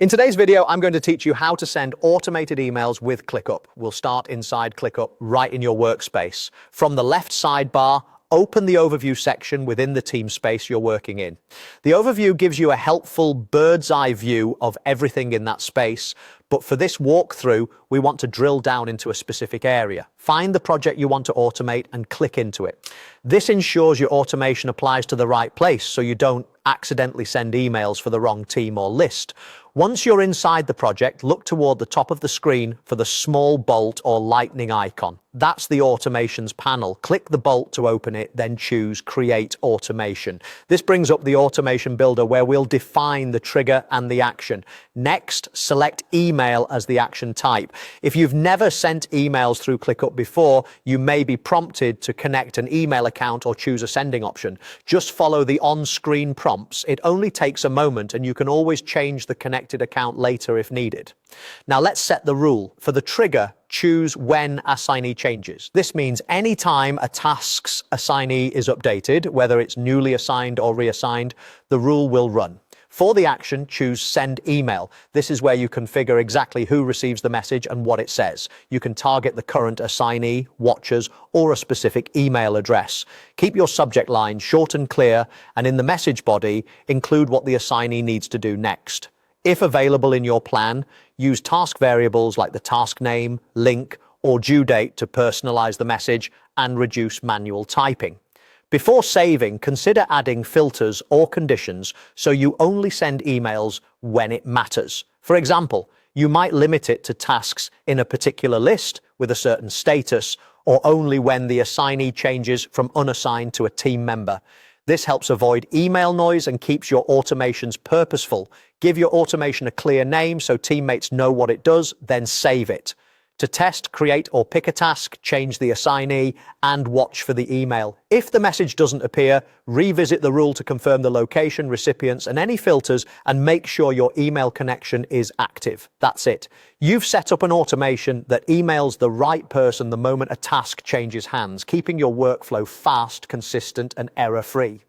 In today's video, I'm going to teach you how to send automated emails with ClickUp. We'll start inside ClickUp right in your workspace. From the left sidebar, open the overview section within the team space you're working in. The overview gives you a helpful bird's eye view of everything in that space, but for this walkthrough, we want to drill down into a specific area. Find the project you want to automate and click into it. This ensures your automation applies to the right place so you don't accidentally send emails for the wrong team or list. Once you're inside the project, look toward the top of the screen for the small bolt or lightning icon. That's the automations panel. Click the bolt to open it, then choose Create Automation. This brings up the automation builder where we'll define the trigger and the action. Next, select Email as the action type. If you've never sent emails through ClickUp before, you may be prompted to connect an email account or choose a sending option. Just follow the on-screen prompts. It only takes a moment and you can always change the connected account later if needed. Now let's set the rule. For the trigger, choose when assignee changes. This means anytime a task's assignee is updated, whether it's newly assigned or reassigned, the rule will run. For the action, choose Send Email. This is where you configure exactly who receives the message and what it says. You can target the current assignee, watchers, or a specific email address. Keep your subject line short and clear, and in the message body, include what the assignee needs to do next. If available in your plan, use task variables like the task name, link, or due date to personalize the message and reduce manual typing. Before saving, consider adding filters or conditions so you only send emails when it matters. For example, you might limit it to tasks in a particular list with a certain status, or only when the assignee changes from unassigned to a team member. This helps avoid email noise and keeps your automations purposeful. Give your automation a clear name so teammates know what it does, then save it. To test, create or pick a task, change the assignee, and watch for the email. If the message doesn't appear, revisit the rule to confirm the location, recipients, and any filters, and make sure your email connection is active. That's it. You've set up an automation that emails the right person the moment a task changes hands, keeping your workflow fast, consistent, and error-free.